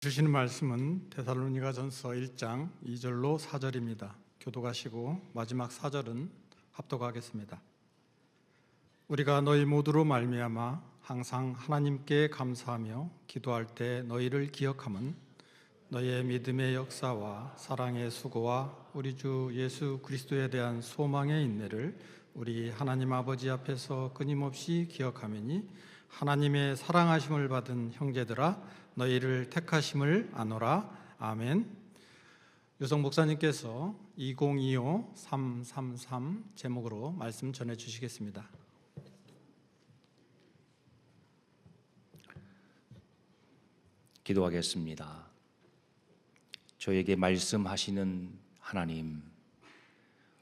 주시는 말씀은 데살로니가전서 1장 2절로 4절입니다. 교독하시고 마지막 4절은 합독하겠습니다. 우리가 너희 모두로 말미암아 항상 하나님께 감사하며 기도할 때 너희를 기억함은 너희의 믿음의 역사와 사랑의 수고와 우리 주 예수 그리스도에 대한 소망의 인내를 우리 하나님 아버지 앞에서 끊임없이 기억하매니 하나님의 사랑하심을 받은 형제들아 너희를 택하심을 아노라. 아멘. 유성 목사님께서 2025-333 제목으로 말씀 전해 주시겠습니다. 기도하겠습니다. 저에게 말씀하시는 하나님,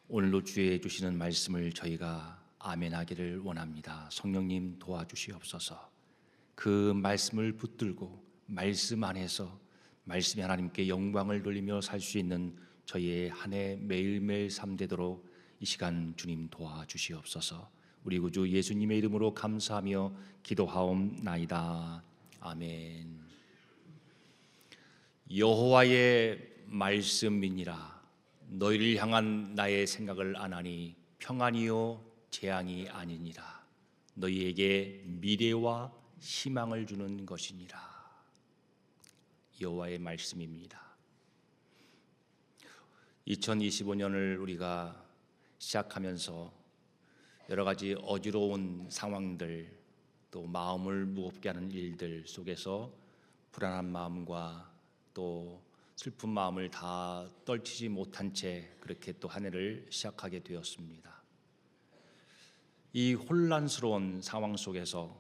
오늘도 주의 주시는 말씀을 저희가 아멘하기를 원합니다. 성령님 도와주시옵소서. 그 말씀을 붙들고 말씀 안에서 말씀이 하나님께 영광을 돌리며 살 수 있는 저희의 한 해 매일매일 삶 되도록 이 시간 주님 도와주시옵소서. 우리 구주 예수님의 이름으로 감사하며 기도하옵나이다. 아멘. 여호와의 말씀이니라. 너희를 향한 나의 생각을 아나니 평안이요 재앙이 아니니라. 너희에게 미래와 희망을 주는 것이니라. 여호와의 말씀입니다. 2025년을 우리가 시작하면서 여러 가지 어지러운 상황들, 또 마음을 무겁게 하는 일들 속에서 불안한 마음과 또 슬픈 마음을 다 떨치지 못한 채 그렇게 또 한 해를 시작하게 되었습니다. 이 혼란스러운 상황 속에서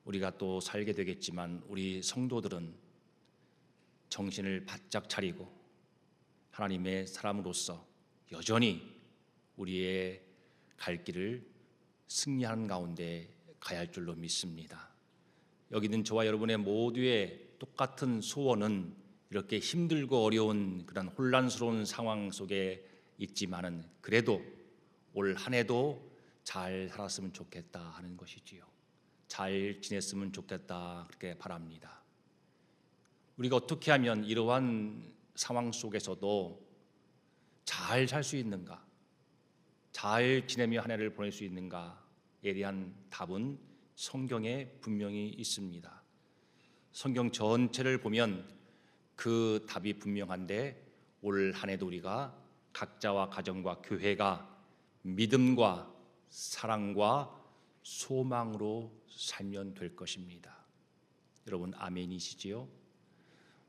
우리가 또 살게 되겠지만 우리 성도들은 정신을 바짝 차리고 하나님의 사람으로서 여전히 우리의 갈 길을 승리하는 가운데 가야 할 줄로 믿습니다. 여기 있는 저와 여러분의 모두의 똑같은 소원은 이렇게 힘들고 어려운 그런 혼란스러운 상황 속에 있지만은 그래도 올 한 해도 잘 살았으면 좋겠다 하는 것이지요. 잘 지냈으면 좋겠다 그렇게 바랍니다. 우리가 어떻게 하면 이러한 상황 속에서도 잘 살 수 있는가, 잘 지내며 한 해를 보낼 수 있는가에 대한 답은 성경에 분명히 있습니다. 성경 전체를 보면 그 답이 분명한데 올 한 해도 우리가 각자와 가정과 교회가 믿음과 사랑과 소망으로 살면 될 것입니다. 여러분 아멘이시지요?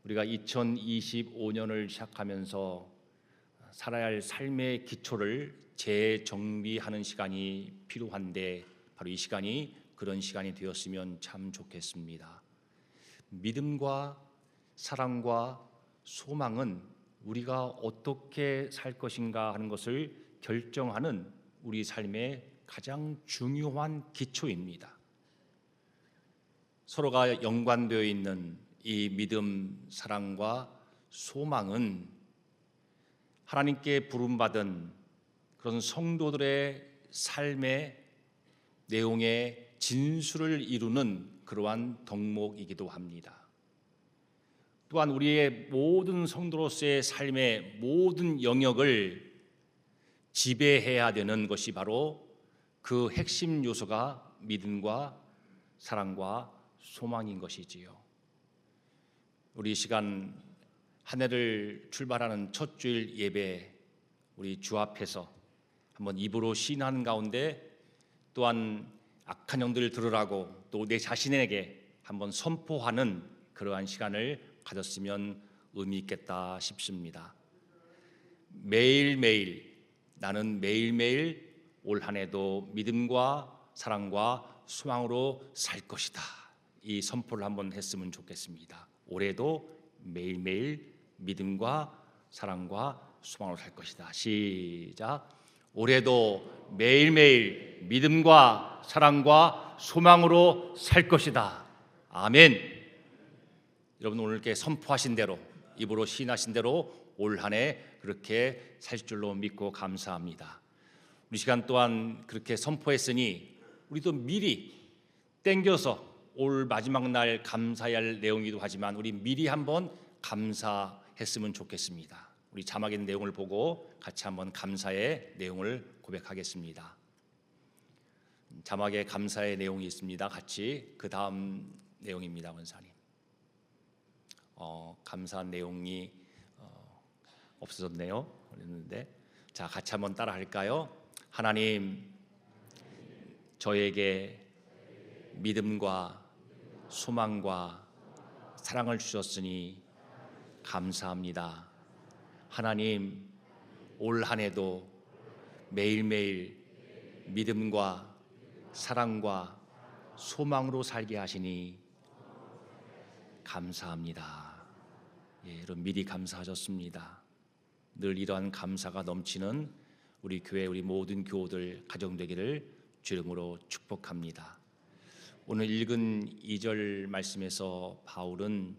우리가 2025년을 시작하면서 살아야 할 삶의 기초를 재정비하는 시간이 필요한데 바로 이 시간이 그런 시간이 되었으면 참 좋겠습니다. 믿음과 사랑과 소망은 우리가 어떻게 살 것인가 하는 것을 결정하는 우리 삶의 가장 중요한 기초입니다. 서로가 연관되어 있는 이 믿음, 사랑과 소망은 하나님께 부름받은 그런 성도들의 삶의 내용의 진수를 이루는 그러한 덕목이기도 합니다. 또한 우리의 모든 성도로서의 삶의 모든 영역을 지배해야 되는 것이 바로 그 핵심 요소가 믿음과 사랑과 소망인 것이지요. 우리 시간 한 해를 출발하는 첫 주일 예배 우리 주 앞에서 한번 입으로 시인하는 가운데 또한 악한 영들을 들으라고 또 내 자신에게 한번 선포하는 그러한 시간을 가졌으면 의미 있겠다 싶습니다. 매일매일 나는 매일매일 올 한 해도 믿음과 사랑과 소망으로 살 것이다. 이 선포를 한번 했으면 좋겠습니다. 올해도 매일매일 믿음과 사랑과 소망으로 살 것이다. 시작. 올해도 매일매일 믿음과 사랑과 소망으로 살 것이다. 아멘. 여러분 오늘 이렇게 선포하신 대로 입으로 시인하신 대로 올 한 해 그렇게 살 줄로 믿고 감사합니다. 우리 시간 또한 그렇게 선포했으니 우리도 미리 땡겨서 올 마지막 날 감사해야 할 내용이기도 하지만 우리 미리 한번 감사했으면 좋겠습니다. 우리 자막의 내용을 보고 같이 한번 감사의 내용을 고백하겠습니다. 자막에 감사의 내용이 있습니다. 같이 그 다음 내용입니다, 원사님. 감사한 내용이 없어졌네요. 그랬는데 자, 같이 한번 따라 할까요? 하나님, 저에게 믿음과 소망과 사랑을 주셨으니 감사합니다. 하나님, 올 한 해도 매일매일 믿음과 사랑과 소망으로 살게 하시니 감사합니다. 예, 여러분 미리 감사하셨습니다. 늘 이러한 감사가 넘치는 우리 교회, 우리 모든 교우들 가정 되기를 주 이름으로 축복합니다. 오늘 읽은 2절 말씀에서 바울은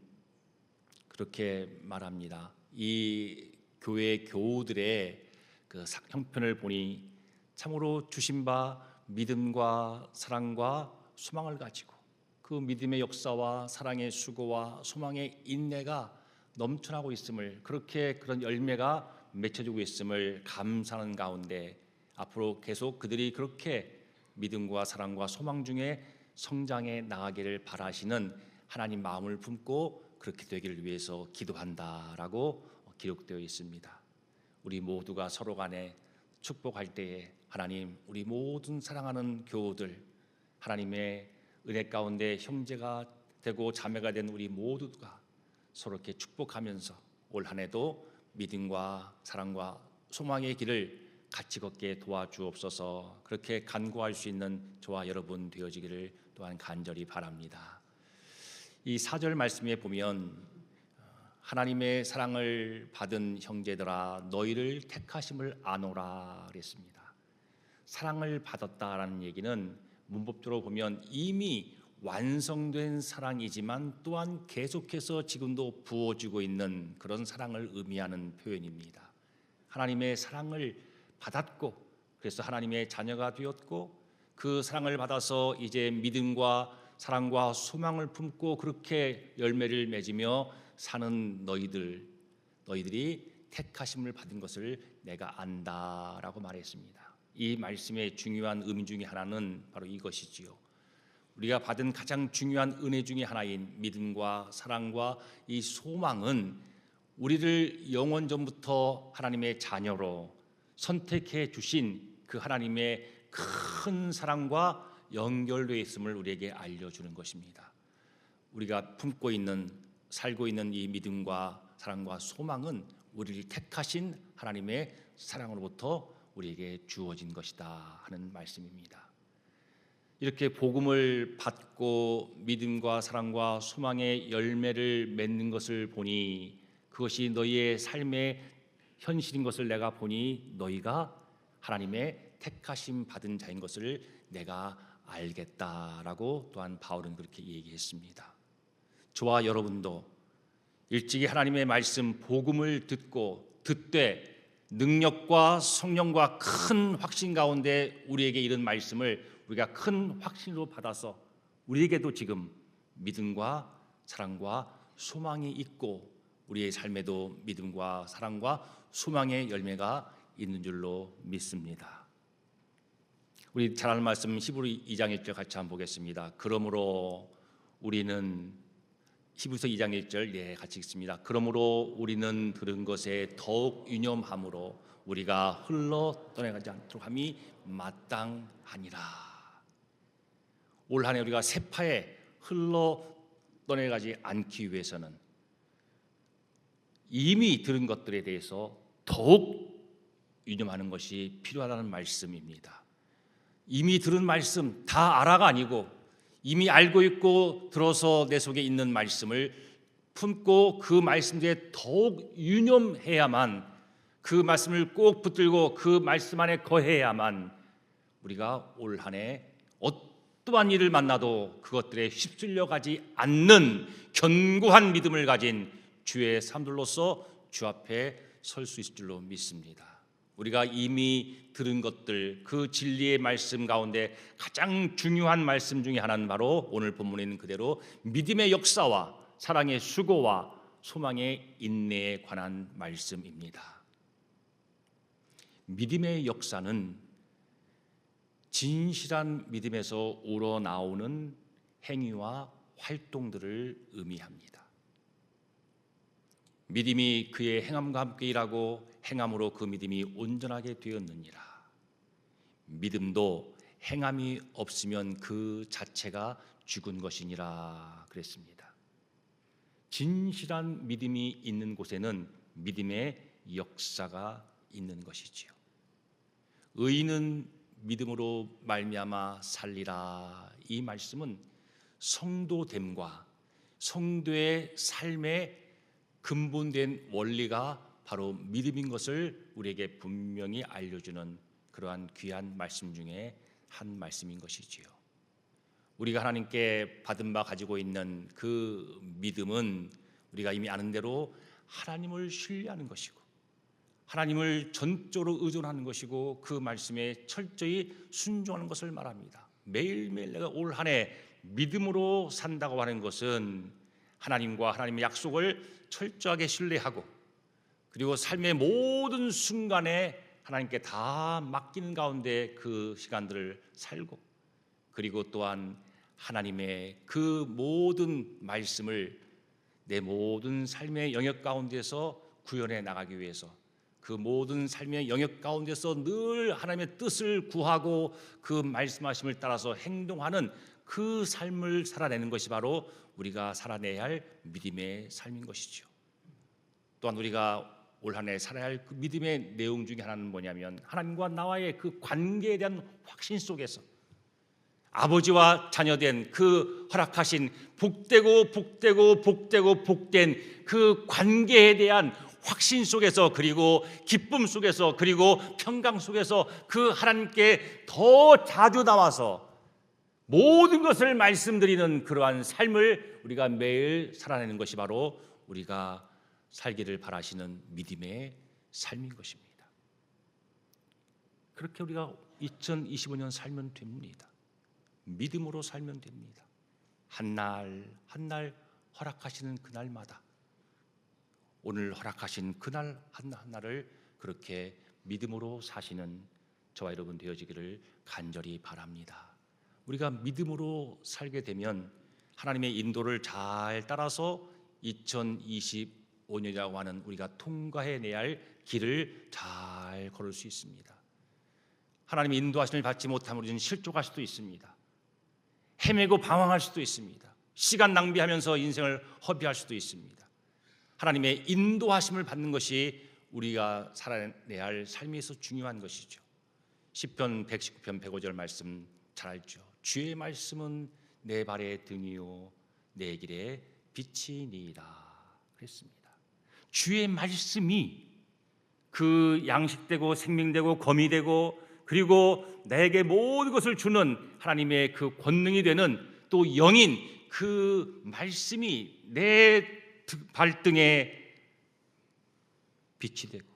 그렇게 말합니다. 이 교회 교우들의 그 형편을 보니 참으로 주신 바 믿음과 사랑과 소망을 가지고 그 믿음의 역사와 사랑의 수고와 소망의 인내가 넘쳐나고 있음을, 그렇게 그런 열매가 맺혀지고 있음을 감사하는 가운데 앞으로 계속 그들이 그렇게 믿음과 사랑과 소망 중에 성장해 나가기를 바라시는 하나님 마음을 품고 그렇게 되기를 위해서 기도한다라고 기록되어 있습니다. 우리 모두가 서로 간에 축복할 때에 하나님, 우리 모든 사랑하는 교우들, 하나님의 은혜 가운데 형제가 되고 자매가 된 우리 모두가 서로 이렇게 축복하면서 올 한 해도 믿음과 사랑과 소망의 길을 같이 걷게 도와주옵소서. 그렇게 간구할 수 있는 저와 여러분 되어지기를 또한 간절히 바랍니다. 이 4절 말씀에 보면 하나님의 사랑을 받은 형제들아 너희를 택하심을 아노라 그랬습니다. 사랑을 받았다라는 얘기는 문법적으로 보면 이미 완성된 사랑이지만 또한 계속해서 지금도 부어지고 있는 그런 사랑을 의미하는 표현입니다. 하나님의 사랑을 받았고 그래서 하나님의 자녀가 되었고 그 사랑을 받아서 이제 믿음과 사랑과 소망을 품고 그렇게 열매를 맺으며 사는 너희들이 택하심을 받은 것을 내가 안다라고 말했습니다. 이 말씀의 중요한 의미 중에 하나는 바로 이것이지요. 우리가 받은 가장 중요한 은혜 중에 하나인 믿음과 사랑과 이 소망은 우리를 영원 전부터 하나님의 자녀로 선택해 주신 그 하나님의 큰 사랑과 연결되어 있음을 우리에게 알려주는 것입니다. 우리가 품고 있는 살고 있는 이 믿음과 사랑과 소망은 우리를 택하신 하나님의 사랑으로부터 우리에게 주어진 것이다 하는 말씀입니다. 이렇게 복음을 받고 믿음과 사랑과 소망의 열매를 맺는 것을 보니 그것이 너희의 삶의 현실인 것을 내가 보니 너희가 하나님의 택하심 받은 자인 것을 내가 알겠다라고 또한 바울은 그렇게 얘기했습니다. 저와 여러분도 일찍이 하나님의 말씀 복음을 듣되 능력과 성령과 큰 확신 가운데 우리에게 이른 말씀을 우리가 큰 확신으로 받아서 우리에게도 지금 믿음과 사랑과 소망이 있고 우리의 삶에도 믿음과 사랑과 소망의 열매가 있는 줄로 믿습니다. 우리 잘 아는 말씀 히브리 2장 1절 같이 한번 보겠습니다. 그러므로 우리는 히브리서 2장 1절 같이 읽습니다. 그러므로 우리는 들은 것에 더욱 유념함으로 우리가 흘러 떠나가지 않도록 함이 마땅하니라. 올 한 해 우리가 세파에 흘러 떠나가지 않기 위해서는 이미 들은 것들에 대해서 더욱 유념하는 것이 필요하다는 말씀입니다. 이미 들은 말씀 다 알아가 아니고 이미 알고 있고 들어서 내 속에 있는 말씀을 품고 그 말씀에 더욱 유념해야만, 그 말씀을 꼭 붙들고 그 말씀 안에 거해야만 우리가 올 한 해 어떠한 일을 만나도 그것들에 휩쓸려 가지 않는 견고한 믿음을 가진 주의 사람들로서 주 앞에 설 수 있을 줄로 믿습니다. 우리가 이미 들은 것들, 그 진리의 말씀 가운데 가장 중요한 말씀 중에 하나는 바로 오늘 본문에 있는 그대로 믿음의 역사와 사랑의 수고와 소망의 인내에 관한 말씀입니다. 믿음의 역사는 진실한 믿음에서 우러나오는 행위와 활동들을 의미합니다. 믿음이 그의 행함과 함께 일하고 행함으로 그 믿음이 온전하게 되었느니라. 믿음도 행함이 없으면 그 자체가 죽은 것이니라 그랬습니다. 진실한 믿음이 있는 곳에는 믿음의 역사가 있는 것이지요. 의인은 믿음으로 말미암아 살리라. 이 말씀은 성도됨과 성도의 삶의 근본된 원리가 바로 믿음인 것을 우리에게 분명히 알려주는 그러한 귀한 말씀 중에 한 말씀인 것이지요. 우리가 하나님께 받은 바 가지고 있는 그 믿음은 우리가 이미 아는 대로 하나님을 신뢰하는 것이고 하나님을 전적으로 의존하는 것이고 그 말씀에 철저히 순종하는 것을 말합니다. 매일매일 내가 올 한 해 믿음으로 산다고 하는 것은 하나님과 하나님의 약속을 철저하게 신뢰하고 그리고 삶의 모든 순간에 하나님께 다 맡기는 가운데 그 시간들을 살고 그리고 또한 하나님의 그 모든 말씀을 내 모든 삶의 영역 가운데서 구현해 나가기 위해서 그 모든 삶의 영역 가운데서 늘 하나님의 뜻을 구하고 그 말씀하심을 따라서 행동하는 그 삶을 살아내는 것이 바로 우리가 살아내야 할 믿음의 삶인 것이죠. 또한 우리가 올 한 해 살아야 할 그 믿음의 내용 중에 하나는 뭐냐면 하나님과 나와의 그 관계에 대한 확신 속에서 아버지와 자녀된 그 허락하신 복되고 복된 그 관계에 대한 확신 속에서 그리고 기쁨 속에서 그리고 평강 속에서 그 하나님께 더 자주 나와서 모든 것을 말씀드리는 그러한 삶을 우리가 매일 살아내는 것이 바로 우리가 살기를 바라시는 믿음의 삶인 것입니다. 그렇게 우리가 2025년 살면 됩니다. 믿음으로 살면 됩니다. 한 날 한 날 허락하시는 그날마다 오늘 허락하신 그날 한날을 그렇게 믿음으로 사시는 저와 여러분 되어지기를 간절히 바랍니다. 우리가 믿음으로 살게 되면 하나님의 인도를 잘 따라서 2025년이라고 하는 우리가 통과해내야 할 길을 잘 걸을 수 있습니다. 하나님의 인도하심을 받지 못하면 우리는 실족할 수도 있습니다. 헤매고 방황할 수도 있습니다. 시간 낭비하면서 인생을 허비할 수도 있습니다. 하나님의 인도하심을 받는 것이 우리가 살아내야 할 삶에서 중요한 것이죠. 시편 119편 105절 말씀 잘 알죠. 주의 말씀은 내 발의 등이요 내 길의 빛이니이다 그랬습니다. 주의 말씀이 그 양식되고 생명되고 검이 되고 그리고 내게 모든 것을 주는 하나님의 그 권능이 되는 또 영인 그 말씀이 내 발등에 빛이 되고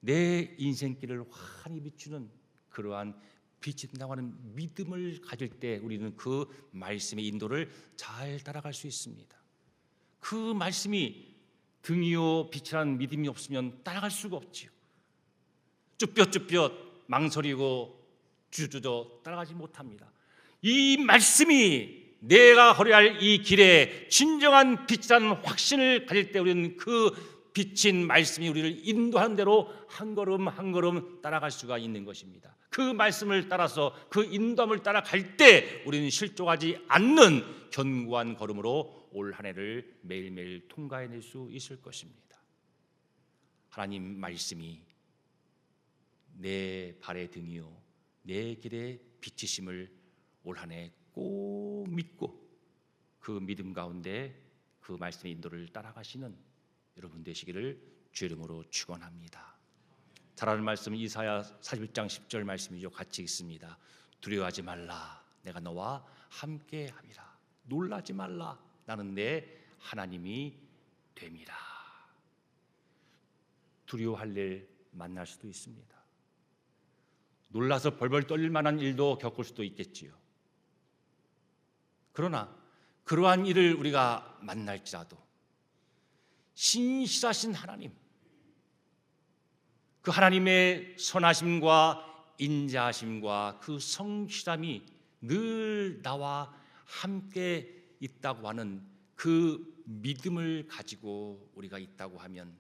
내 인생길을 환히 비추는 그러한 빛이 된다고 하는 믿음을 가질 때 우리는 그 말씀의 인도를 잘 따라갈 수 있습니다. 그 말씀이 등이요 빛이라는 믿음이 없으면 따라갈 수가 없지요. 쭈뼛쭈뼛 망설이고 주저주저 따라가지 못합니다. 이 말씀이 내가 걸어야 할 이 길에 진정한 빛이라는 확신을 가질 때 우리는 그 빛인 말씀이 우리를 인도하는 대로 한 걸음 한 걸음 따라갈 수가 있는 것입니다. 그 말씀을 따라서 그 인도함을 따라갈 때 우리는 실족하지 않는 견고한 걸음으로 올 한 해를 매일매일 통과해낼 수 있을 것입니다. 하나님 말씀이 내 발의 등이요 내 길의 빛이심을 올 한 해 꼭 믿고 그 믿음 가운데 그 말씀의 인도를 따라가시는 여러분 되시기를 주 이름으로 축원합니다. 잘 아는 말씀 이사야 41장 10절 말씀이죠. 같이 읽습니다. 두려워하지 말라 내가 너와 함께함이라. 놀라지 말라 나는 내 하나님이 됨이라. 두려워할 일 만날 수도 있습니다. 놀라서 벌벌 떨릴 만한 일도 겪을 수도 있겠지요. 그러나 그러한 일을 우리가 만날지라도 신실하신 하나님, 그 하나님의 선하심과 인자하심과 그 성실함이 늘 나와 함께 있다고 하는 그 믿음을 가지고 우리가 있다고 하면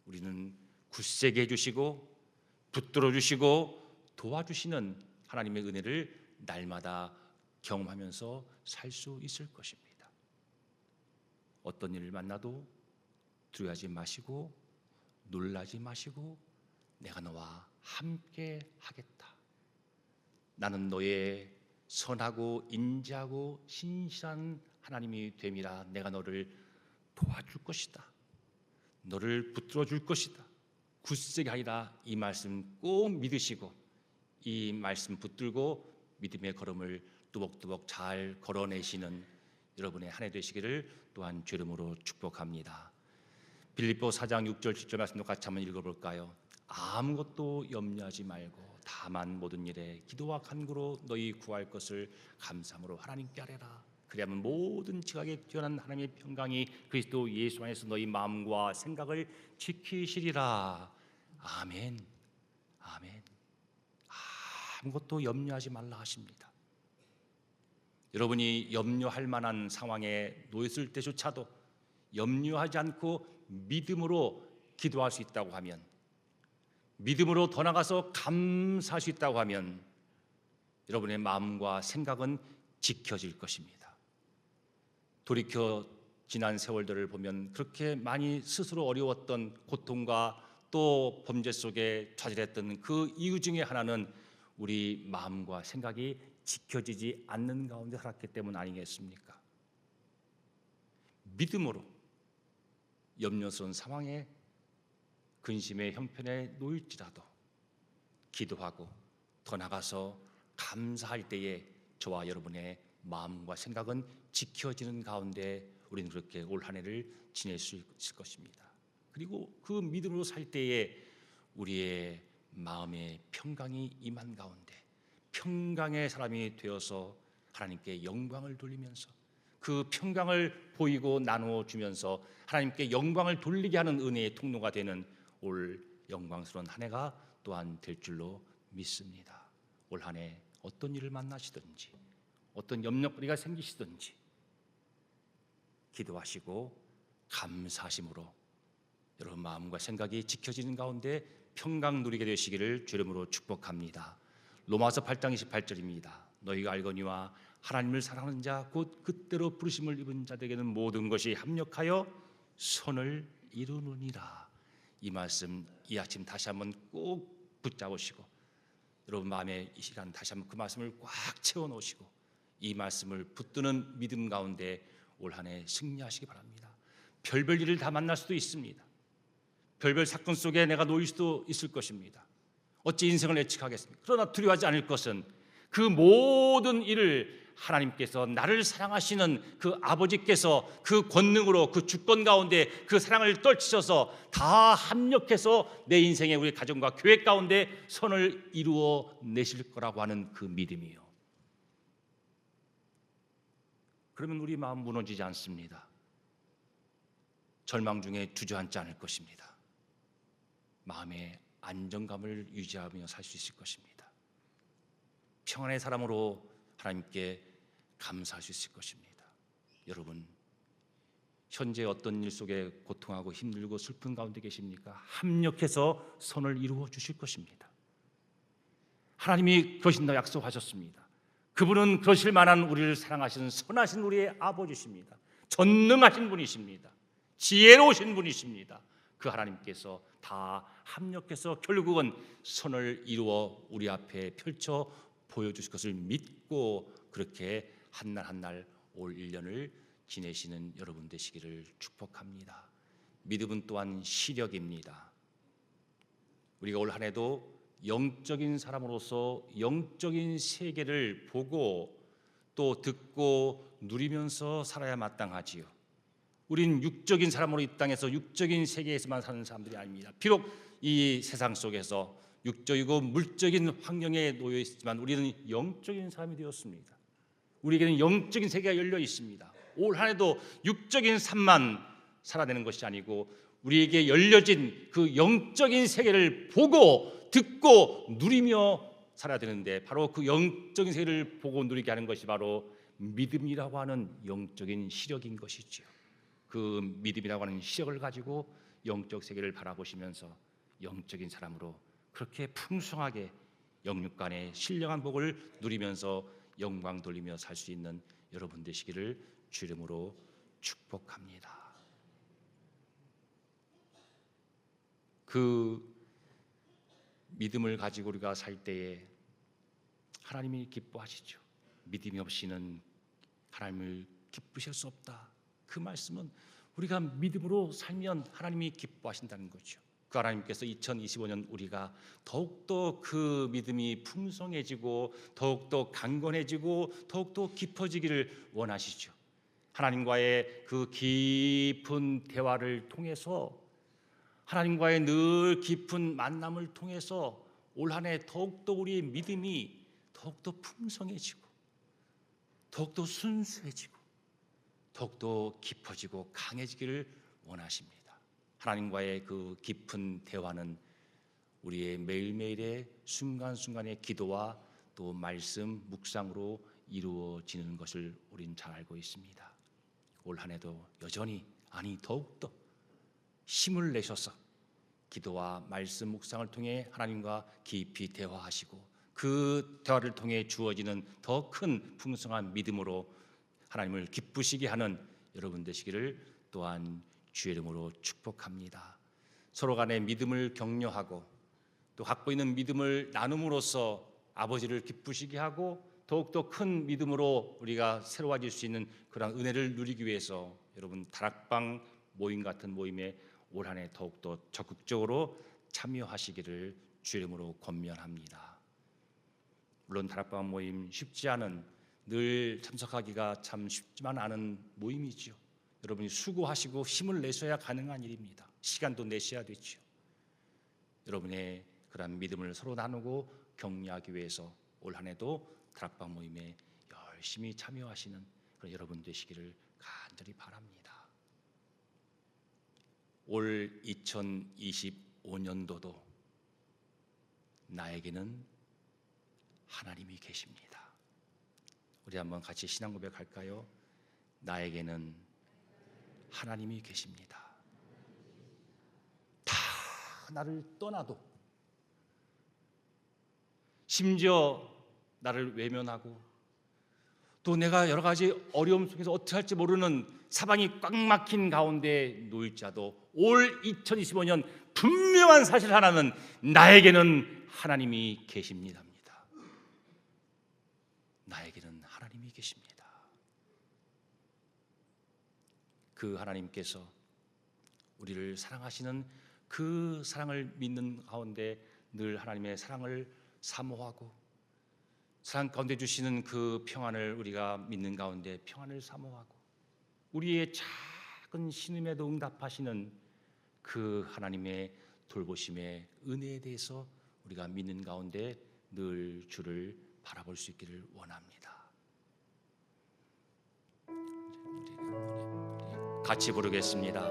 우리는 굳세게 해주시고 붙들어 주시고 도와주시는 하나님의 은혜를 날마다 경험하면서 살 수 있을 것입니다. 어떤 일을 만나도 두려워하지 마시고 놀라지 마시고 내가 너와 함께 하겠다. 나는 너의 선하고 인자하고 신실한 하나님이 됨이라. 내가 너를 도와줄 것이다. 너를 붙들어 줄 것이다. 굳세게 하리라. 이 말씀 꼭 믿으시고 이 말씀 붙들고 믿음의 걸음을 뚜벅뚜벅 잘 걸어내시는 여러분의 한 해 되시기를 또한 주의 이름으로 축복합니다. 빌립보 4장 6절 7절 말씀도 같이 한번 읽어볼까요? 아무것도 염려하지 말고 다만 모든 일에 기도와 간구로 너희 구할 것을 감사함으로 하나님께 아뢰라. 그리하면 모든 지각에 뛰어난 하나님의 평강이 그리스도 예수 안에서 너희 마음과 생각을 지키시리라. 아멘. 아멘. 아무것도 염려하지 말라 하십니다. 여러분이 염려할 만한 상황에 놓였을 때조차도 염려하지 않고 믿음으로 기도할 수 있다고 하면, 믿음으로 더 나가서 감사할 수 있다고 하면 여러분의 마음과 생각은 지켜질 것입니다. 돌이켜 지난 세월들을 보면 그렇게 많이 스스로 어려웠던 고통과 또 범죄 속에 좌절했던 그 이유 중에 하나는 우리 마음과 생각이 지켜지지 않는 가운데 살았기 때문 아니겠습니까? 믿음으로 염려스러운 상황에 근심의 형편에 놓일지라도 기도하고 더 나가서 감사할 때에 저와 여러분의 마음과 생각은 지켜지는 가운데 우리는 그렇게 올 한 해를 지낼 수 있을 것입니다. 그리고 그 믿음으로 살 때에 우리의 마음의 평강이 임한 가운데 평강의 사람이 되어서 하나님께 영광을 돌리면서 그 평강을 보이고 나누어 주면서 하나님께 영광을 돌리게 하는 은혜의 통로가 되는 올 영광스러운 한 해가 또한 될 줄로 믿습니다. 올 한 해 어떤 일을 만나시든지 어떤 염려거리가 생기시든지 기도하시고 감사하심으로 여러분 마음과 생각이 지켜지는 가운데 평강 누리게 되시기를 주의 이름으로 축복합니다. 로마서 8장 28절입니다. 너희가 알거니와 하나님을 사랑하는 자 곧 그때로 부르심을 입은 자들에게는 모든 것이 합력하여 선을 이루느니라. 이 말씀 이 아침 다시 한번 꼭 붙잡으시고 여러분 마음에 이 시간 다시 한번 그 말씀을 꽉 채워 놓으시고 이 말씀을 붙드는 믿음 가운데 올 한 해 승리하시기 바랍니다. 별별 일을 다 만날 수도 있습니다. 별별 사건 속에 내가 놓일 수도 있을 것입니다. 어찌 인생을 예측하겠습니까? 그러나 두려워하지 않을 것은 그 모든 일을 하나님께서 나를 사랑하시는 그 아버지께서 그 권능으로 그 주권 가운데 그 사랑을 떨치셔서 다 합력해서 내 인생의 우리 가정과 교회 가운데 선을 이루어 내실 거라고 하는 그 믿음이요. 그러면 우리 마음 무너지지 않습니다. 절망 중에 주저앉지 않을 것입니다. 마음의 안정감을 유지하며 살 수 있을 것입니다. 평안의 사람으로 하나님께 감사할 수 있을 것입니다. 여러분 현재 어떤 일 속에 고통하고 힘들고 슬픈 가운데 계십니까? 합력해서 선을 이루어 주실 것입니다. 하나님이 그러신다 약속하셨습니다. 그분은 그러실 만한 우리를 사랑하시는 선하신 우리의 아버지십니다. 전능하신 분이십니다. 지혜로우신 분이십니다. 그 하나님께서 다 합력해서 결국은 선을 이루어 우리 앞에 펼쳐 보여주실 것을 믿고 그렇게 한 날 한 날 올 1년을 지내시는 여러분 되시기를 축복합니다. 믿음은 또한 시력입니다. 우리가 올 한 해도 영적인 사람으로서 영적인 세계를 보고 또 듣고 누리면서 살아야 마땅하지요. 우린 육적인 사람으로 이 땅에서 육적인 세계에서만 사는 사람들이 아닙니다. 비록 이 세상 속에서 육적이고 물적인 환경에 놓여 있지만 우리는 영적인 사람이 되었습니다. 우리에게는 영적인 세계가 열려 있습니다. 올 한 해도 육적인 삶만 살아내는 것이 아니고 우리에게 열려진 그 영적인 세계를 보고 듣고 누리며 살아야 되는데, 바로 그 영적인 세계를 보고 누리게 하는 것이 바로 믿음이라고 하는 영적인 시력인 것이지요. 그 믿음이라고 하는 시력을 가지고 영적 세계를 바라보시면서 영적인 사람으로 그렇게 풍성하게 영육간의 신령한 복을 누리면서 영광 돌리며 살 수 있는 여러분 되시기를 주 이름으로 축복합니다. 그 믿음을 가지고 우리가 살 때에 하나님이 기뻐하시죠. 믿음이 없이는 하나님을 기쁘실 수 없다. 그 말씀은 우리가 믿음으로 살면 하나님이 기뻐하신다는 거죠. 그 하나님께서 2025년 우리가 더욱더 그 믿음이 풍성해지고 더욱더 강건해지고 더욱더 깊어지기를 원하시죠. 하나님과의 그 깊은 대화를 통해서, 하나님과의 늘 깊은 만남을 통해서 올 한 해 더욱더 우리의 믿음이 더욱더 풍성해지고 더욱더 순수해지고 더욱더 깊어지고 강해지기를 원하십니다. 하나님과의 그 깊은 대화는 우리의 매일매일의 순간순간의 기도와 또 말씀 묵상으로 이루어지는 것을 우린 잘 알고 있습니다. 올 한 해도 여전히, 아니 더욱더 힘을 내셔서 기도와 말씀 묵상을 통해 하나님과 깊이 대화하시고 그 대화를 통해 주어지는 더 큰 풍성한 믿음으로 하나님을 기쁘시게 하는 여러분 되시기를 또한 주의 이름으로 축복합니다. 서로 간의 믿음을 격려하고 또 갖고 있는 믿음을 나눔으로써 아버지를 기쁘시게 하고 더욱더 큰 믿음으로 우리가 새로워질 수 있는 그런 은혜를 누리기 위해서 여러분 다락방 모임 같은 모임에 올 한 해 더욱더 적극적으로 참여하시기를 주의 이름으로 권면합니다. 물론 다락방 모임 쉽지 않은, 늘 참석하기가 참 쉽지만 않은 모임이죠. 여러분이 수고하시고 힘을 내셔야 가능한 일입니다. 시간도 내셔야 되죠. 여러분의 그런 믿음을 서로 나누고 격려하기 위해서 올 한 해도 다락방 모임에 열심히 참여하시는 그런 여러분 되시기를 간절히 바랍니다. 올 2025년도도 나에게는 하나님이 계십니다. 우리 한번 같이 신앙 고백할까요? 나에게는 하나님이 계십니다. 다 나를 떠나도, 심지어 나를 외면하고 또 내가 여러 가지 어려움 속에서 어떻게 할지 모르는 사방이 꽉 막힌 가운데 놓일지라도 올 2025년 분명한 사실 하나는 나에게는 하나님이 계십니다. 나에게는 하나님이 계십니다. 그 하나님께서 우리를 사랑하시는 그 사랑을 믿는 가운데 늘 하나님의 사랑을 사모하고 사랑 가운데 주시는 그 평안을 우리가 믿는 가운데 평안을 사모하고 우리의 작은 신음에도 응답하시는 그 하나님의 돌보심의 은혜에 대해서 우리가 믿는 가운데 늘 주를 바라볼 수 있기를 원합니다. 같이 부르겠습니다.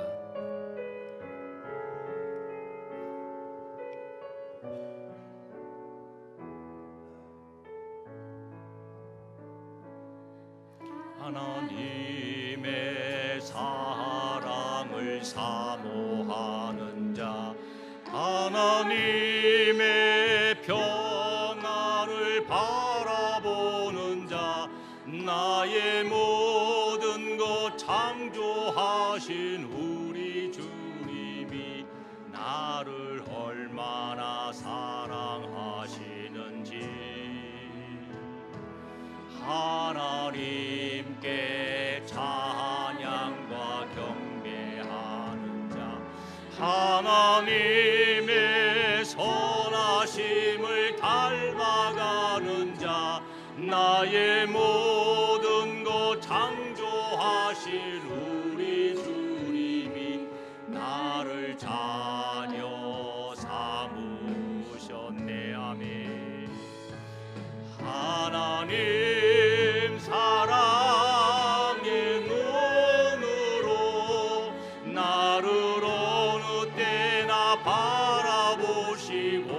하나님의 사랑을 사모하는 자, 하나님의 평안을 바라보는 자, 나의 모든 것 창조하신 우리 주님이 나를 얼마나 사랑하시는지 하나님께 찬양과 경배하는 자, 하나님의 선하심을 닮아가는 자, 나의 모든 것 창조하신 우리 주님이 나를 자녀 삼으셨네. 바라보시고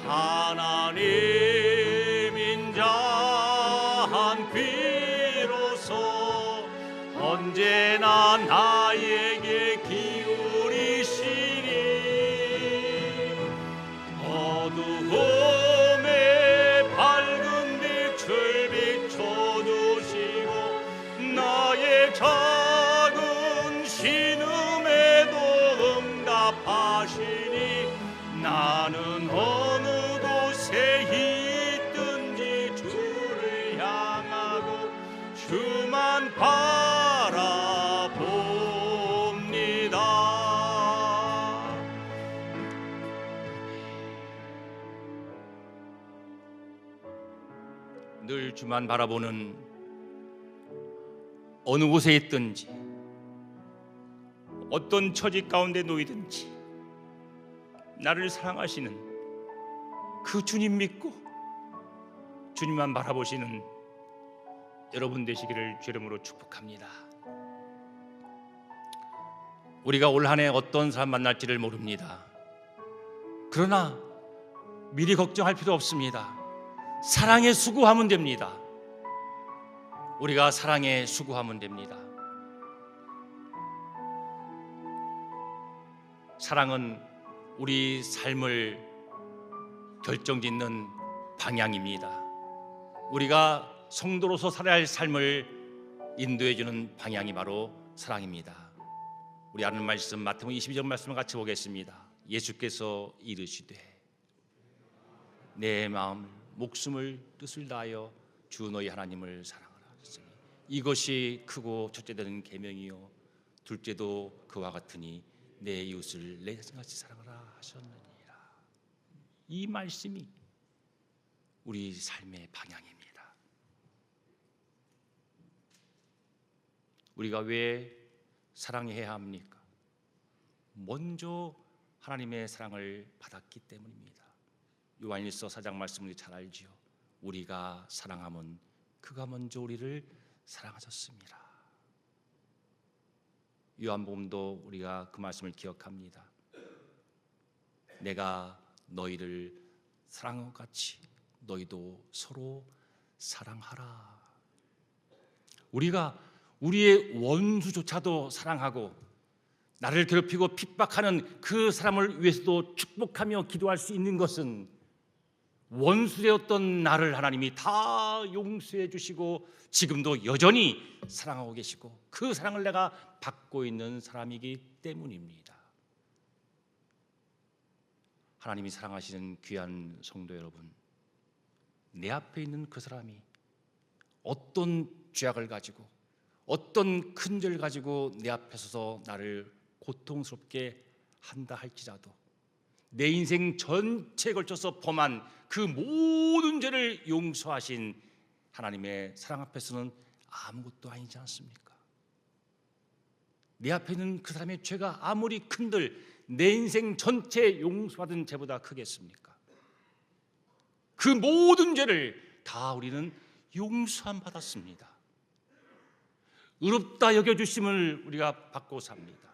하나님 인자한 귀로서 언제나 나에게 기울이시니 어두움에 밝은 빛을 비춰주시고 나의 작은 신음에도 응답하시니 나는 어느 곳에 있든지 주를 향하고 주만 바라봅니다. 늘 주만 바라보는 어느 곳에 있든지 어떤 처지 가운데 놓이든지 나를 사랑하시는 그 주님 믿고 주님만 바라보시는 여러분 되시기를 주 이름으로 축복합니다. 우리가 올 한 해 어떤 사람 만날지를 모릅니다. 그러나 미리 걱정할 필요 없습니다. 사랑에 수고하면 됩니다. 우리가 사랑에 수고하면 됩니다. 사랑은 우리 삶을 결정짓는 방향입니다. 우리가 성도로서 살아야 할 삶을 인도해주는 방향이 바로 사랑입니다. 우리 아는 말씀 마태복음 22절 말씀을 같이 보겠습니다. 예수께서 이르시되 내 마음 목숨을 뜻을 다하여 주 너희 하나님을 사랑하라 하셨으니 이것이 크고 첫째 되는 계명이요 둘째도 그와 같으니 내 이웃을 내 자신같이 사랑하라 하셨느니라. 이 말씀이 우리 삶의 방향입니다. 우리가 왜 사랑해야 합니까? 먼저 하나님의 사랑을 받았기 때문입니다. 요한일서 4장 말씀을 잘 알지요. 우리가 사랑하면 그가 먼저 우리를 사랑하셨습니다. 요한복음도 우리가 그 말씀을 기억합니다. 내가 너희를 사랑한 것 같이 너희도 서로 사랑하라. 우리가 우리의 원수조차도 사랑하고 나를 괴롭히고 핍박하는 그 사람을 위해서도 축복하며 기도할 수 있는 것은 원수되었던 나를 하나님이 다 용서해 주시고 지금도 여전히 사랑하고 계시고 그 사랑을 내가 받고 있는 사람이기 때문입니다. 하나님이 사랑하시는 귀한 성도 여러분, 내 앞에 있는 그 사람이 어떤 죄악을 가지고 어떤 큰 죄를 가지고 내 앞에 서서 나를 고통스럽게 한다 할지라도 내 인생 전체에 걸쳐서 범한 그 모든 죄를 용서하신 하나님의 사랑 앞에서는 아무것도 아니지 않습니까? 내 앞에 있는 그 사람의 죄가 아무리 큰들 내 인생 전체에 용서받은 죄보다 크겠습니까? 그 모든 죄를 다 우리는 용서함 받았습니다. 의롭다 여겨주심을 우리가 받고 삽니다.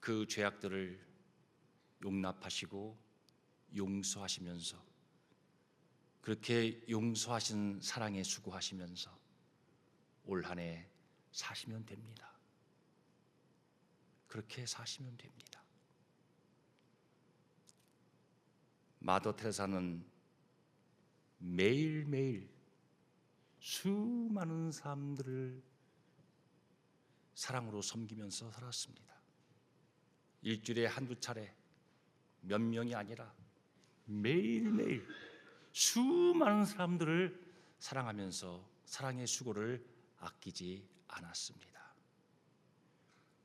그 죄악들을 용납하시고 용서하시면서 그렇게 용서하신 사랑에 수고하시면서 올 한 해 사시면 됩니다. 그렇게 사시면 됩니다. 마더 테레사는 매일매일 수많은 사람들을 사랑으로 섬기면서 살았습니다. 일주일에 한두 차례 몇 명이 아니라 매일매일 수많은 사람들을 사랑하면서 사랑의 수고를 아끼지 않았습니다.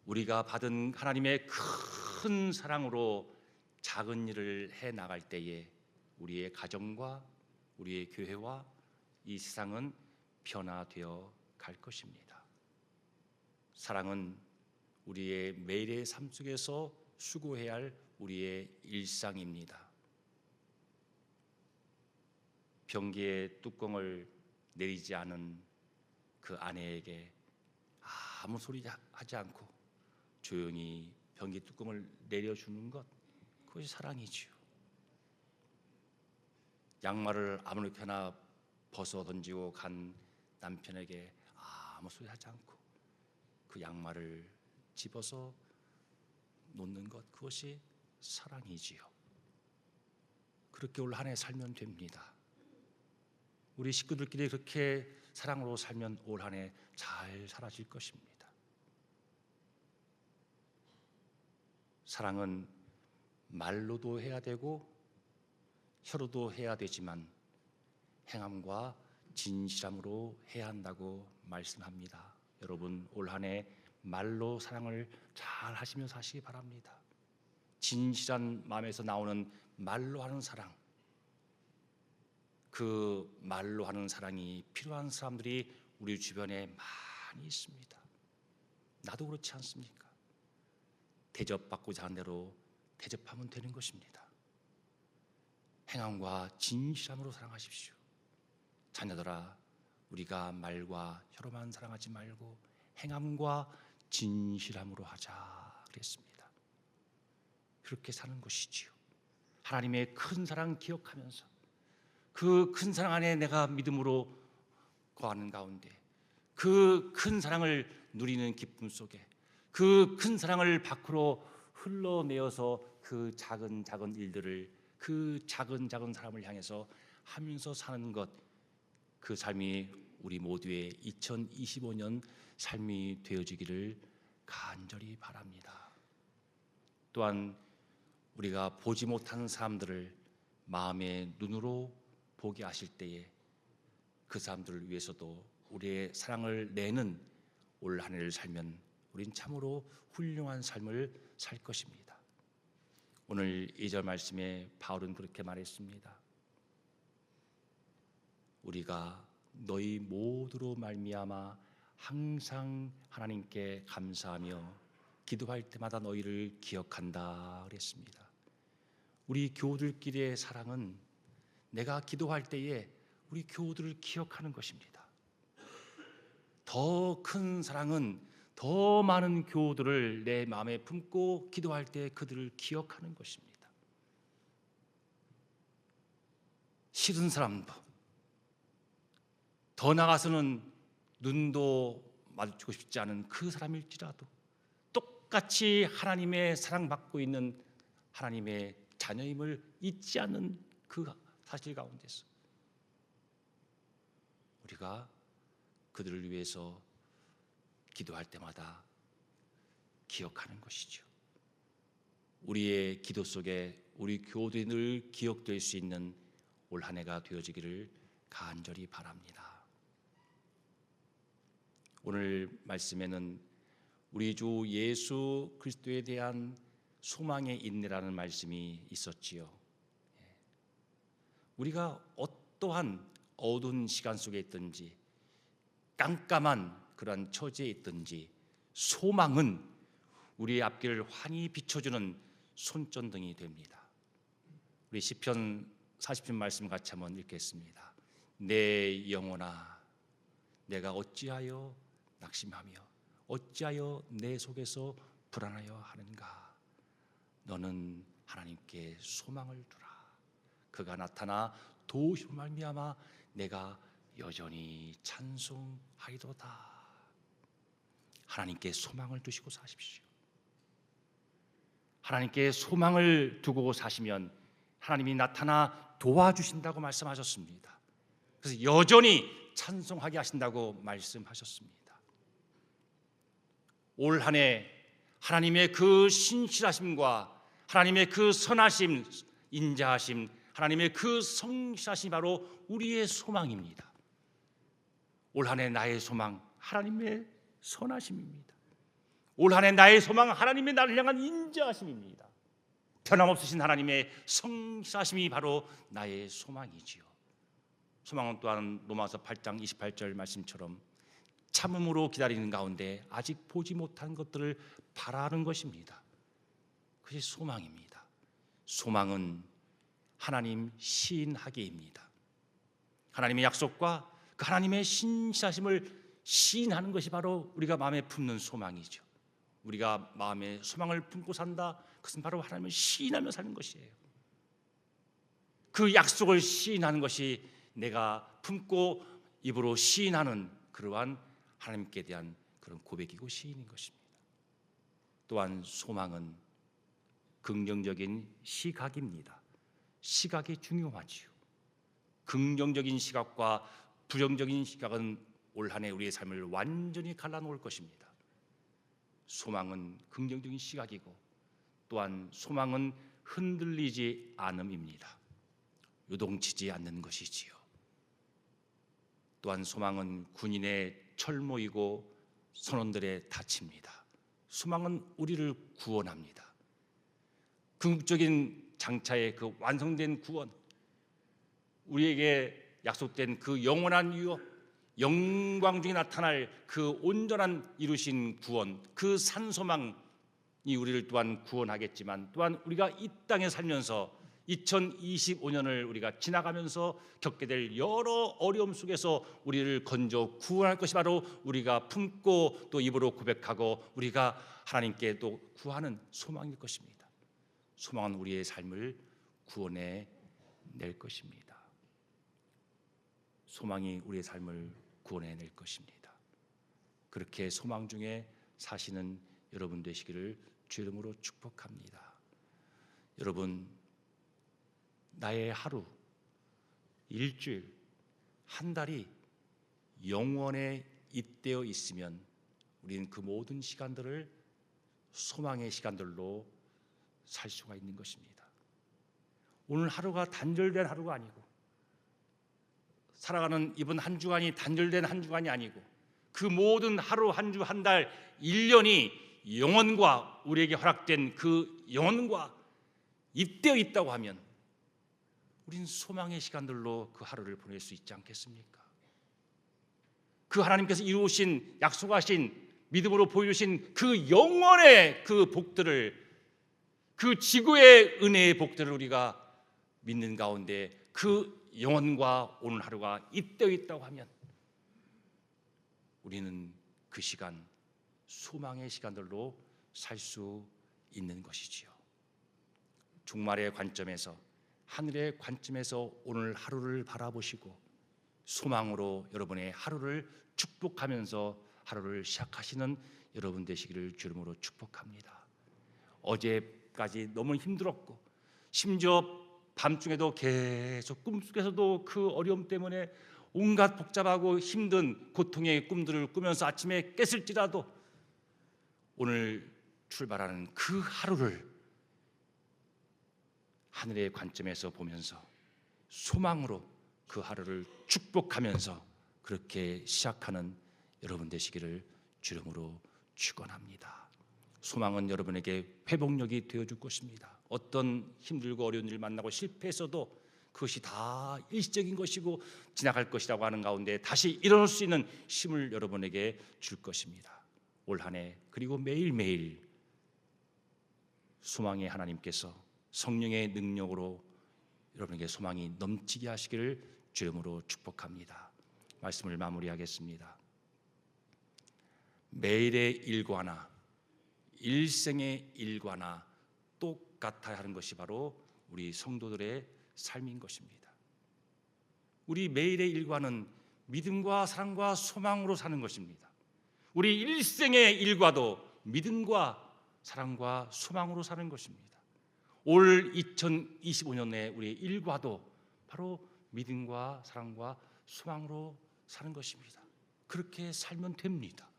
우리가 받은 하나님의 큰 사랑으로 작은 일을 해 나갈 때에 우리의 가정과 우리의 교회와 이 세상은 변화되어 갈 것입니다. 사랑은 우리의 매일의 삶 속에서 수고해야 할 우리의 일상입니다. 변기의 뚜껑을 내리지 않은 그 아내에게 아무 소리 하지 않고 조용히 변기 뚜껑을 내려주는 것, 그것이 사랑이지요. 양말을 아무렇게나 벗어 던지고 간 남편에게 아무 소리 하지 않고 그 양말을 집어서 놓는 것, 그것이 사랑이지요. 그렇게 올 한 해 살면 됩니다. 우리 식구들끼리 그렇게 사랑으로 살면 올 한 해 잘 살아질 것입니다. 사랑은 말로도 해야 되고 혀로도 해야 되지만 행함과 진실함으로 해야 한다고 말씀합니다. 여러분, 올 한 해 말로 사랑을 잘 하시며 사시기 바랍니다. 진실한 마음에서 나오는 말로 하는 사랑, 그 말로 하는 사랑이 필요한 사람들이 우리 주변에 많이 있습니다. 나도 그렇지 않습니까? 대접받고자 하는 대로 대접하면 되는 것입니다. 행함과 진실함으로 사랑하십시오. 자녀들아, 우리가 말과 혀로만 사랑하지 말고 행함과 진실함으로 하자 그랬습니다. 그렇게 사는 것이지요. 하나님의 큰 사랑 기억하면서 그 큰 사랑 안에 내가 믿음으로 거하는 가운데 그 큰 사랑을 누리는 기쁨 속에 그 큰 사랑을 밖으로 흘러내어서 그 작은 작은 일들을 그 작은 작은 사람을 향해서 하면서 사는 것, 그 삶이 우리 모두의 2025년 삶이 되어지기를 간절히 바랍니다. 또한 우리가 보지 못하는 사람들을 마음의 눈으로 보게 하실 때에 그 사람들을 위해서도 우리의 사랑을 내는 올 한 해를 살면 우린 참으로 훌륭한 삶을 살 것입니다. 오늘 2절 말씀에 바울은 그렇게 말했습니다. 우리가 너희 모두로 말미암아 항상 하나님께 감사하며 기도할 때마다 너희를 기억한다 그랬습니다. 우리 교우들끼리의 사랑은 내가 기도할 때에 우리 교우들을 기억하는 것입니다. 더 큰 사랑은 더 많은 교우들을 내 마음에 품고 기도할 때 그들을 기억하는 것입니다. 싫은 사람도, 더 나가서는 눈도 마주치고 싶지 않은 그 사람일지라도 똑같이 하나님의 사랑받고 있는 하나님의 자녀임을 잊지 않는 그 사실 가운데서 우리가 그들을 위해서 기도할 때마다 기억하는 것이죠. 우리의 기도 속에 우리 교우들이 늘 기억될 수 있는 올 한 해가 되어지기를 간절히 바랍니다. 오늘 말씀에는 우리 주 예수 그리스도에 대한 소망의 인내라는 말씀이 있었지요. 우리가 어떠한 어두운 시간 속에 있든지 깜깜한 그런 처지에 있든지 소망은 우리의 앞길을 환히 비춰주는 손전등이 됩니다. 우리 시편 40편 말씀 같이 한번 읽겠습니다. 내 영혼아, 내가 어찌하여 낙심하며 어찌하여 내 속에서 불안하여 하는가. 너는 하나님께 소망을 두라. 그가 나타나 도우심을 말미암아 내가 여전히 찬송하리로다. 하나님께 소망을 두시고 사십시오. 하나님께 소망을 두고 사시면 하나님이 나타나 도와주신다고 말씀하셨습니다. 그래서 여전히 찬송하게 하신다고 말씀하셨습니다. 올 한 해 하나님의 그 신실하심과 하나님의 그 선하심, 인자하심, 하나님의 그 성실하심이 바로 우리의 소망입니다. 올 한 해 나의 소망 하나님의 선하심입니다. 올 한 해 나의 소망 하나님의 나를 향한 인자하심입니다. 변함없으신 하나님의 성실하심이 바로 나의 소망이지요. 소망은 또한 로마서 8장 28절 말씀처럼 참음으로 기다리는 가운데 아직 보지 못한 것들을 바라는 것입니다. 그것이 소망입니다. 소망은 하나님 시인하게입니다. 하나님의 약속과 그 하나님의 신실하심을 시인하는 것이 바로 우리가 마음에 품는 소망이죠. 우리가 마음에 소망을 품고 산다. 그것은 바로 하나님을 시인하며 사는 것이에요. 그 약속을 시인하는 것이 내가 품고 입으로 시인하는 그러한 하나님께 대한 그런 고백이고 시인인 것입니다. 또한 소망은 긍정적인 시각입니다. 시각이 중요하지요. 긍정적인 시각과 부정적인 시각은 올 한 해 우리의 삶을 완전히 갈라놓을 것입니다. 소망은 긍정적인 시각이고 또한 소망은 흔들리지 않음입니다. 요동치지 않는 것이지요. 또한 소망은 군인의 철모이고 선원들의 다치입니다. 소망은 우리를 구원합니다. 궁극적인 장차의 그 완성된 구원, 우리에게 약속된 그 영원한 유업, 영광 중에 나타날 그 온전한 이루신 구원, 그 산소망이 우리를 또한 구원하겠지만 또한 우리가 이 땅에 살면서 2025년을 우리가 지나가면서 겪게 될 여러 어려움 속에서 우리를 건져 구원할 것이 바로 우리가 품고 또 입으로 고백하고 우리가 하나님께 또 구하는 소망일 것입니다. 소망은 우리의 삶을 구원해 낼 것입니다. 소망이 우리의 삶을 구원해 낼 것입니다. 그렇게 소망 중에 사시는 여러분 되시기를 주 이름으로 축복합니다. 여러분, 나의 하루, 일주일, 한 달이 영원에 잇대어 있으면 우리는 그 모든 시간들을 소망의 시간들로 살 수가 있는 것입니다. 오늘 하루가 단절된 하루가 아니고 살아가는 이번 한 주간이 단절된 한 주간이 아니고 그 모든 하루, 한 주, 한 달, 1년이 영원과 우리에게 허락된 그 영원과 잇대어 있다고 하면 우리는 소망의 시간들로 그 하루를 보낼 수 있지 않겠습니까? 그 하나님께서 이루신 약속하신 믿음으로 보여주신 그 영원의 그 복들을, 그 지구의 은혜의 복들을 우리가 믿는 가운데 그 영원과 오늘 하루가 잇대어 있다고 하면 우리는 그 시간, 소망의 시간들로 살 수 있는 것이지요. 종말의 관점에서, 하늘의 관점에서 오늘 하루를 바라보시고 소망으로 여러분의 하루를 축복하면서 하루를 시작하시는 여러분 되시기를 주 이름으로 축복합니다. 어제까지 너무 힘들었고 심지어 밤중에도 계속 꿈속에서도 그 어려움 때문에 온갖 복잡하고 힘든 고통의 꿈들을 꾸면서 아침에 깼을지라도 오늘 출발하는 그 하루를 하늘의 관점에서 보면서 소망으로 그 하루를 축복하면서 그렇게 시작하는 여러분 되시기를 주 이름으로 축원합니다. 소망은 여러분에게 회복력이 되어줄 것입니다. 어떤 힘들고 어려운 일을 만나고 실패했어도 그것이 다 일시적인 것이고 지나갈 것이라고 하는 가운데 다시 일어날 수 있는 힘을 여러분에게 줄 것입니다. 올 한 해 그리고 매일매일 소망의 하나님께서 성령의 능력으로 여러분에게 소망이 넘치게 하시기를 주 이름으로 축복합니다. 말씀을 마무리하겠습니다. 매일의 일과나 일생의 일과나 똑같아야 하는 것이 바로 우리 성도들의 삶인 것입니다. 우리 매일의 일과는 믿음과 사랑과 소망으로 사는 것입니다. 우리 일생의 일과도 믿음과 사랑과 소망으로 사는 것입니다. 올 2025년에 우리의 일과도 바로 믿음과 사랑과 소망으로 사는 것입니다. 그렇게 살면 됩니다.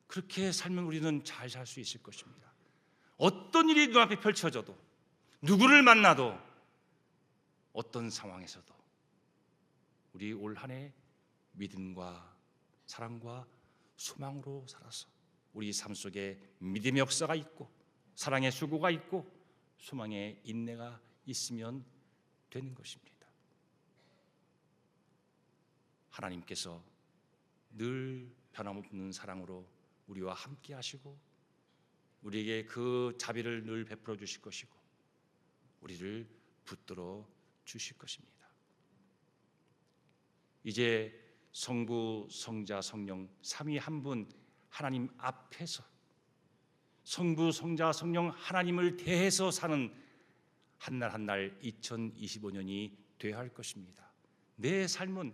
그렇게 살면 우리는 잘 살 수 있을 것입니다. 어떤 일이 눈앞에 펼쳐져도 누구를 만나도 어떤 상황에서도 우리 올 한 해 믿음과 사랑과 소망으로 살아서 우리 삶 속에 믿음의 역사가 있고 사랑의 수고가 있고 소망의 인내가 있으면 되는 것입니다. 하나님께서 늘 변함없는 사랑으로 우리와 함께 하시고 우리에게 그 자비를 늘 베풀어 주실 것이고 우리를 붙들어 주실 것입니다. 이제 성부, 성자, 성령 삼위 한 분 하나님 앞에서 성부, 성자, 성령 하나님을 대해서 사는 한 날 한 날 2025년이 되어야 할 것입니다. 내 삶은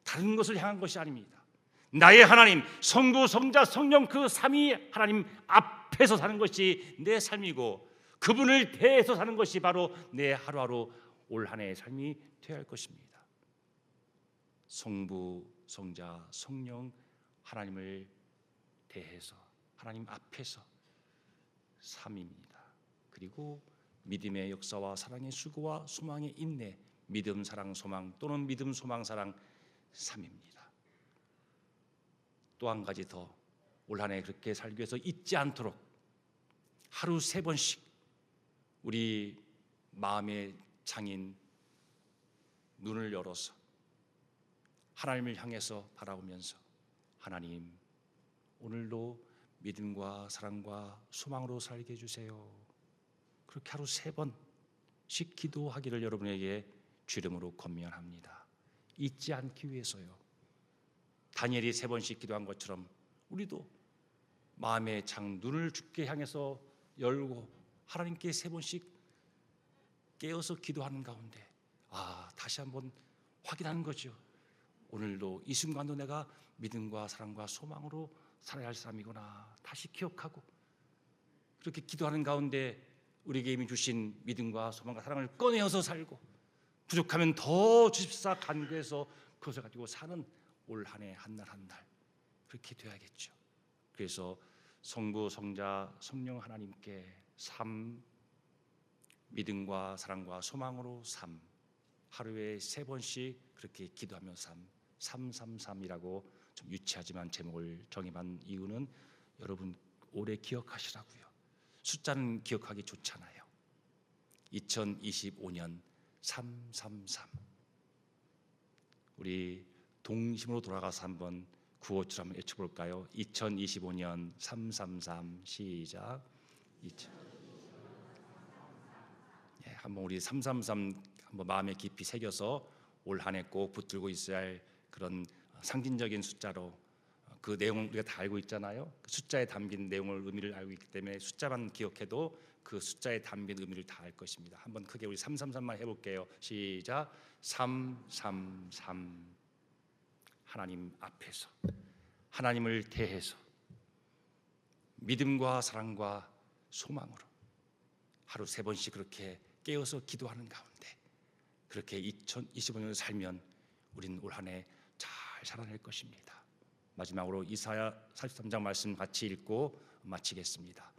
다른 것을 향한 것이 아닙니다. 나의 하나님 성부, 성자, 성령 그 삼위 하나님 앞에서 사는 것이 내 삶이고 그분을 대해서 사는 것이 바로 내 하루하루 올 한 해의 삶이 되어야 할 것입니다. 성부, 성자, 성령 하나님을 대해서 하나님 앞에서 삼입니다. 그리고 믿음의 역사와 사랑의 수고와 소망의 인내, 믿음, 사랑, 소망 또는 믿음, 소망, 사랑 삼입니다. 또 한 가지 더 올 한 해 그렇게 살기 위해서 잊지 않도록 하루 3번씩 우리 마음의 창인 눈을 열어서 하나님을 향해서 바라보면서 하나님 오늘도 믿음과 사랑과 소망으로 살게 해주세요. 그렇게 하루 3번씩 기도하기를 여러분에게 주 이름으로 권면합니다. 잊지 않기 위해서요. 다니엘이 3번씩 기도한 것처럼 우리도 마음의 창 눈을 주께 향해서 열고 하나님께 3번씩 깨어서 기도하는 가운데 다시 한번 확인하는 거죠. 오늘도 이 순간도 내가 믿음과 사랑과 소망으로 살아야 할 사람이구나 다시 기억하고 그렇게 기도하는 가운데 우리에게 이미 주신 믿음과 소망과 사랑을 꺼내어서 살고 부족하면 더 주십사 간구해서 그것을 가지고 사는 올 한 해 한 날 한 날 그렇게 돼야겠죠. 그래서 성부, 성자, 성령 하나님께 삶, 믿음과 사랑과 소망으로 삶, 하루에 3번씩 그렇게 기도하며 삶, 333이라고 좀 유치하지만 제목을 정해본 이유는 여러분 오래 기억하시라고요. 숫자는 기억하기 좋잖아요. 2025년 333. 우리 동심으로 돌아가서 한번 구호처럼 한번 외쳐볼까요? 2025년 333 시작. 한번 우리 333 한번 마음에 깊이 새겨서 올 한 해 꼭 붙들고 있어야 할 그런 상징적인 숫자로 그 내용을 우리가 다 알고 있잖아요. 그 숫자에 담긴 내용을 의미를 알고 있기 때문에 숫자만 기억해도 그 숫자에 담긴 의미를 다 알 것입니다. 한번 크게 우리 333만 해볼게요. 시작. 333 하나님 앞에서 하나님을 대해서 믿음과 사랑과 소망으로 하루 3번씩 그렇게 깨어서 기도하는 가운데 그렇게 2025년을 살면 우리는 올 한 해 잘 살아낼 것입니다. 마지막으로 이사야 43장 말씀 같이 읽고 마치겠습니다.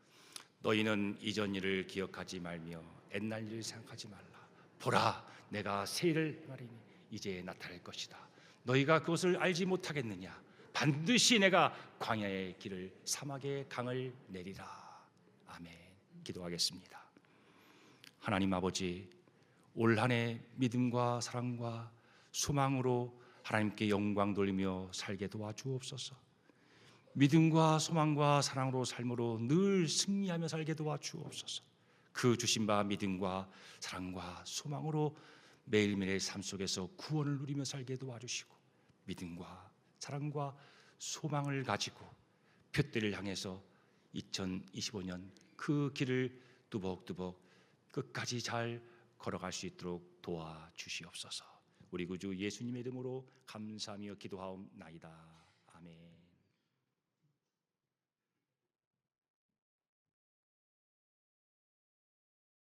너희는 이전 일을 기억하지 말며 옛날 일을 생각하지 말라. 보라, 내가 새 일을 행하리니 이제 나타날 것이다. 너희가 그것을 알지 못하겠느냐? 반드시 내가 광야의 길을 사막의 강을 내리라. 아멘. 기도하겠습니다. 하나님 아버지, 올 한 해 믿음과 사랑과 소망으로 하나님께 영광 돌리며 살게 도와주옵소서. 믿음과 소망과 사랑으로 삶으로 늘 승리하며 살게 도와주옵소서. 그 주신 바 믿음과 사랑과 소망으로 매일매일 삶 속에서 구원을 누리며 살게 도와주시고 믿음과 사랑과 소망을 가지고 표대를 향해서 2025년 그 길을 뚜벅뚜벅 끝까지 잘 걸어갈 수 있도록 도와주시옵소서. 우리 구주 예수님의 이름으로 감사하며 기도하옵나이다. 아멘.